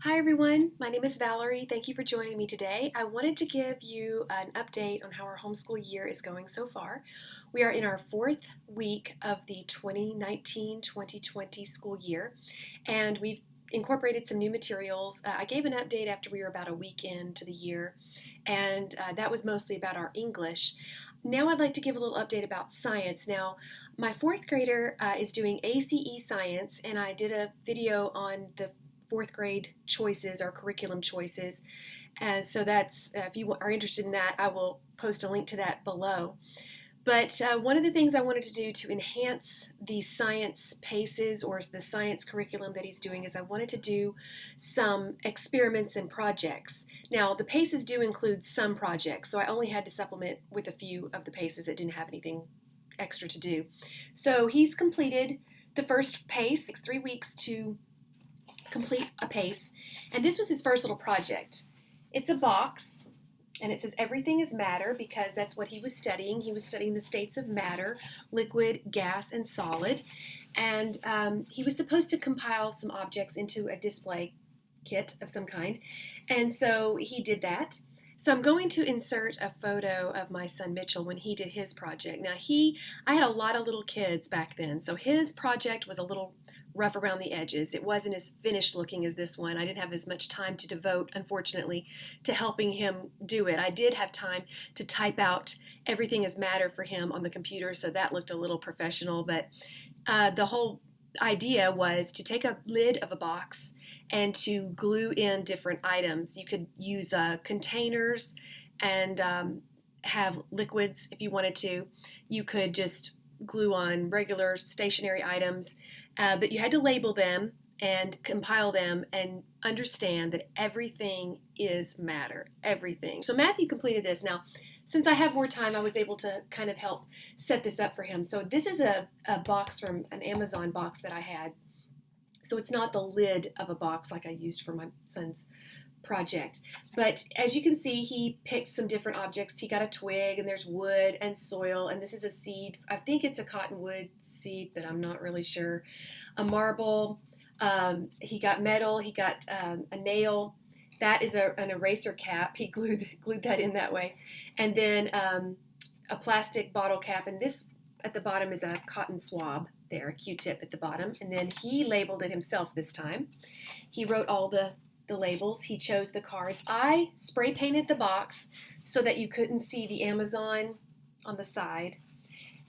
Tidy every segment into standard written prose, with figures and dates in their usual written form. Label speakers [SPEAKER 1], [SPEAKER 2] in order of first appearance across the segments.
[SPEAKER 1] Hi everyone, my name is Valerie. Thank you for joining me today. I wanted to give you an update on how our homeschool year is going so far. We are in our fourth week of the 2019-2020 school year, and we've incorporated some new materials. I gave an update after we were about a week into the year, and that was mostly about our English. Now I'd like to give a little update about science. Now, my fourth grader is doing ACE Science, and I did a video on the fourth grade choices, our curriculum choices. And so that's, if you are interested in that, I will post a link to that below. But one of the things I wanted to do to enhance the science paces or the science curriculum that he's doing is I wanted to do some experiments and projects. Now, the paces do include some projects, so I only had to supplement with a few of the paces that didn't have anything extra to do. So he's completed the first pace. It takes 3 weeks to complete a pace, and this was his first little project. It's a box, and it says everything is matter because that's what he was studying. He was studying the states of matter, liquid, gas, and solid, and he was supposed to compile some objects into a display kit of some kind, and so he did that. So I'm going to insert a photo of my son Mitchell when he did his project. Now I had a lot of little kids back then, so his project was a little rough around the edges. It wasn't as finished looking as this one. I didn't have as much time to devote, unfortunately, to helping him do it. I did have time to type out everything as matter for him on the computer, so that looked a little professional, but the whole idea was to take a lid of a box and to glue in different items. You could use containers and have liquids if you wanted to. You could just glue on regular stationary items, but you had to label them and compile them and understand that everything is matter, everything. So Matthew completed this. Now, since I have more time, I was able to kind of help set this up for him. So this is a box from an Amazon box that I had. So it's not the lid of a box like I used for my son's project. But as you can see, he picked some different objects. He got a twig, and there's wood and soil, and this is a seed. I think it's a cottonwood seed, but I'm not really sure. A marble. He got metal. He got a nail. That is an eraser cap. He glued that in that way. And then a plastic bottle cap, and this at the bottom is a cotton swab there, a Q-tip at the bottom. And then he labeled it himself this time. He wrote all the labels. He chose the cards. I spray painted the box so that you couldn't see the Amazon on the side.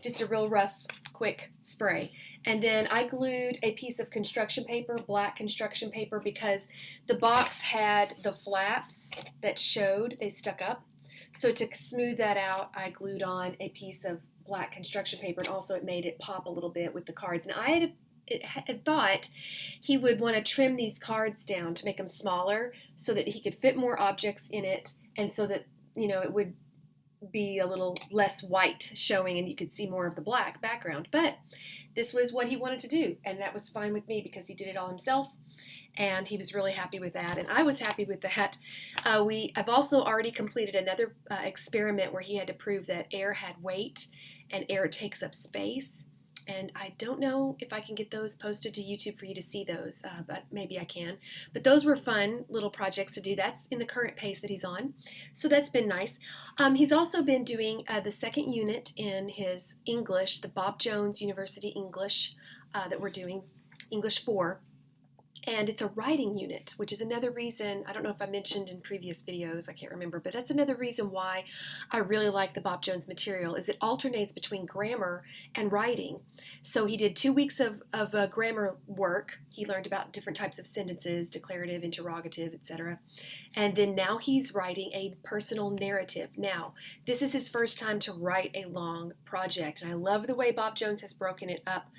[SPEAKER 1] Just a real rough, quick spray. And then I glued a piece of construction paper, black construction paper, because the box had the flaps that showed, they stuck up. So to smooth that out, I glued on a piece of black construction paper, and also it made it pop a little bit with the cards. And I had thought he would want to trim these cards down to make them smaller so that he could fit more objects in it, and so that, it would be a little less white showing and you could see more of the black background. But this was what he wanted to do, and that was fine with me because he did it all himself, and he was really happy with that, and I was happy with that. I've also already completed another experiment where he had to prove that air had weight and air takes up space. And I don't know if I can get those posted to YouTube for you to see those, but maybe I can. But those were fun little projects to do. That's in the current pace that he's on, so that's been nice. He's also been doing the second unit in his English, the Bob Jones University English that we're doing, English 4. And it's a writing unit, which is another reason, I don't know if I mentioned in previous videos, I can't remember, but that's another reason why I really like the Bob Jones material, is it alternates between grammar and writing. So he did 2 weeks of grammar work. He learned about different types of sentences, declarative, interrogative, etc. And then now he's writing a personal narrative. Now, this is his first time to write a long project, and I love the way Bob Jones has broken it up.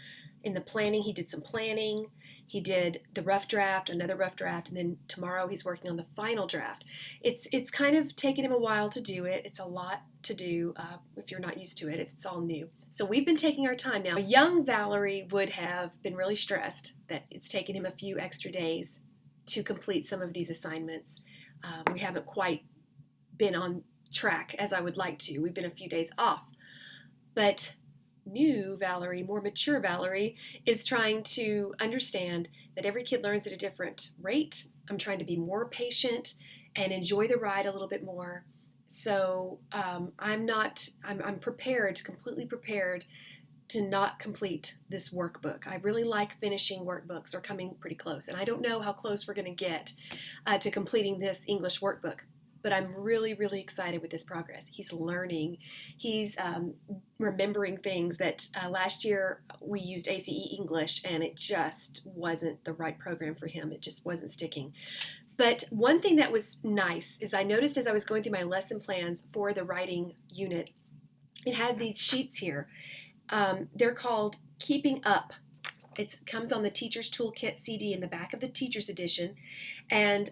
[SPEAKER 1] In the planning, he did some planning, he did the rough draft, another rough draft, and then tomorrow he's working on the final draft. It's kind of taken him a while to do it. It's a lot to do if you're not used to it, if it's all new. So we've been taking our time now. A young Valerie would have been really stressed that it's taken him a few extra days to complete some of these assignments. We haven't quite been on track as I would like to. We've been a few days off. But new Valerie, more mature Valerie, is trying to understand that every kid learns at a different rate I'm trying to be more patient and enjoy the ride a little bit more. So I'm prepared, completely prepared to not complete this workbook. I really like finishing workbooks or coming pretty close. And I don't know how close we're going to get to completing this English workbook. But I'm really, really excited with his progress. He's learning. He's remembering things that last year we used ACE English and it just wasn't the right program for him. It just wasn't sticking. But one thing that was nice is I noticed as I was going through my lesson plans for the writing unit, it had these sheets here. They're called Keeping Up. It comes on the Teacher's Toolkit CD in the back of the Teacher's Edition. And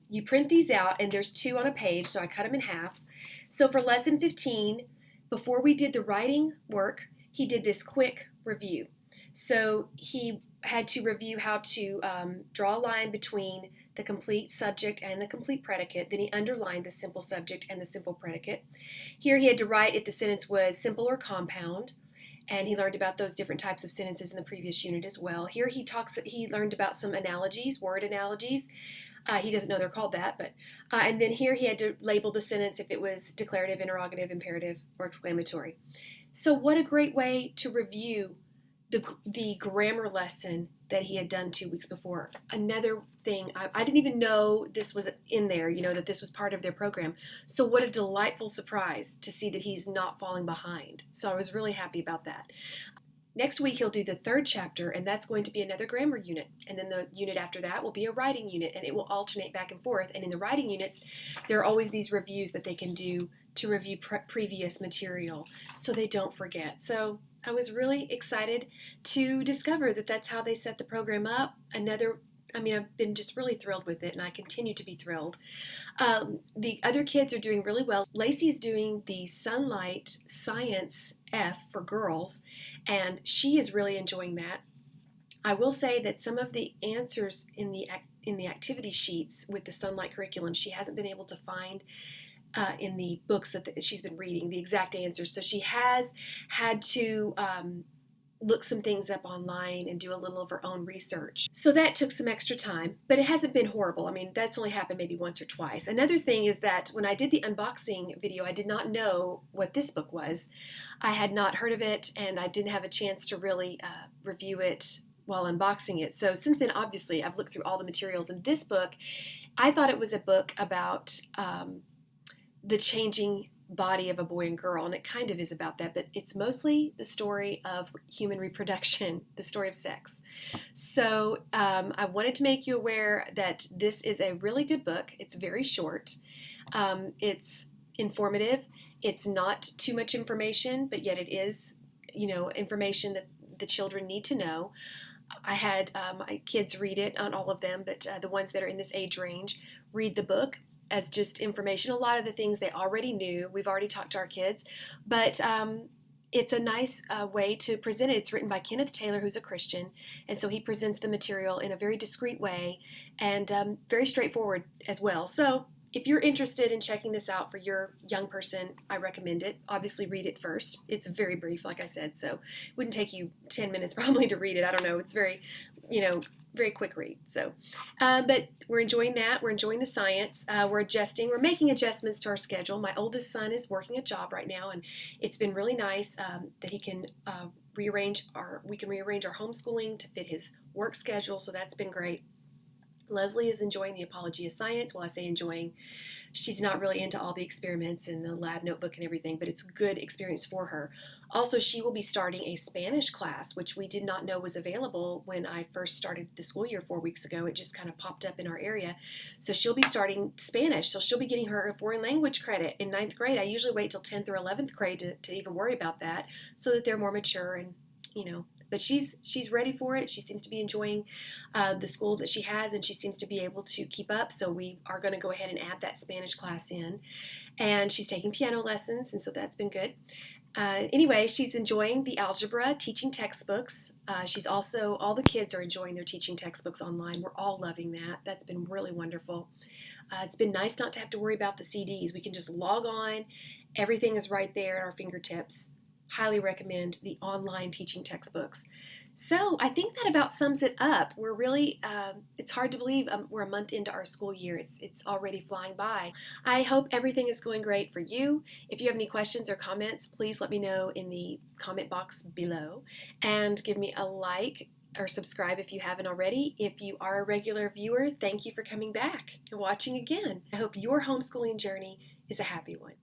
[SPEAKER 1] you print these out, and there's 2 on a page, so I cut them in half. So for Lesson 15, before we did the writing work, he did this quick review. So he had to review how to draw a line between the complete subject and the complete predicate. Then he underlined the simple subject and the simple predicate. Here he had to write if the sentence was simple or compound. And he learned about those different types of sentences in the previous unit as well. Here he learned about some analogies, word analogies. He doesn't know they're called that, but and then here he had to label the sentence if it was declarative, interrogative, imperative, or exclamatory. So what a great way to review the grammar lesson that he had done 2 weeks before. Another thing, I didn't even know this was in there, that this was part of their program. So what a delightful surprise to see that he's not falling behind. So I was really happy about that. Next week he'll do the 3rd chapter, and that's going to be another grammar unit. And then the unit after that will be a writing unit, and it will alternate back and forth. And in the writing units, there are always these reviews that they can do to review previous material so they don't forget. So I was really excited to discover that that's how they set the program up. I've been just really thrilled with it, and I continue to be thrilled. The other kids are doing really well. Lacey's doing the Sunlight Science F for girls, and she is really enjoying that. I will say that some of the answers in the activity sheets with the Sunlight curriculum, she hasn't been able to find in the books that she's been reading, the exact answers. So she has had to look some things up online and do a little of her own research. So that took some extra time, but it hasn't been horrible. That's only happened maybe once or twice. Another thing is that when I did the unboxing video, I did not know what this book was. I had not heard of it, and I didn't have a chance to really review it while unboxing it. So since then, obviously, I've looked through all the materials in this book. I thought it was a book about the changing body of a boy and girl, and it kind of is about that, but it's mostly the story of human reproduction, the story of sex. So I wanted to make you aware that this is a really good book. It's very short. It's informative. It's not too much information, but yet it is, information that the children need to know. I had my kids read it, not all of them, but the ones that are in this age range read the book as just information. A lot of the things they already knew. We've already talked to our kids, but it's a nice way to present it. It's written by Kenneth Taylor, who's a Christian, and so he presents the material in a very discreet way and very straightforward as well. So if you're interested in checking this out for your young person, I recommend it. Obviously, read it first. It's very brief, like I said, so it wouldn't take you 10 minutes probably to read it. I don't know. It's very, very quick read. So, but we're enjoying that. We're enjoying the science. We're adjusting. We're making adjustments to our schedule. My oldest son is working a job right now, and it's been really nice that he can rearrange our homeschooling to fit his work schedule. So that's been great. Leslie is enjoying the Apology of Science. Well, I say enjoying. She's not really into all the experiments and the lab notebook and everything, but it's a good experience for her. Also, she will be starting a Spanish class, which we did not know was available when I first started the school year 4 weeks ago. It just kind of popped up in our area. So she'll be starting Spanish. So she'll be getting her foreign language credit in 9th grade. I usually wait till 10th or 11th grade to even worry about that so that they're more mature and, but she's ready for it. She seems to be enjoying the school that she has, and she seems to be able to keep up. So we are going to go ahead and add that Spanish class in. And she's taking piano lessons, and so that's been good. Anyway, she's enjoying the algebra teaching textbooks. All the kids are enjoying their teaching textbooks online. We're all loving that. That's been really wonderful. It's been nice not to have to worry about the CDs. We can just log on. Everything is right there at our fingertips. Highly recommend the online teaching textbooks. So I think that about sums it up. We're really, it's hard to believe we're a month into our school year. It's already flying by. I hope everything is going great for you. If you have any questions or comments, please let me know in the comment box below and give me a like or subscribe if you haven't already. If you are a regular viewer, thank you for coming back and watching again. I hope your homeschooling journey is a happy one.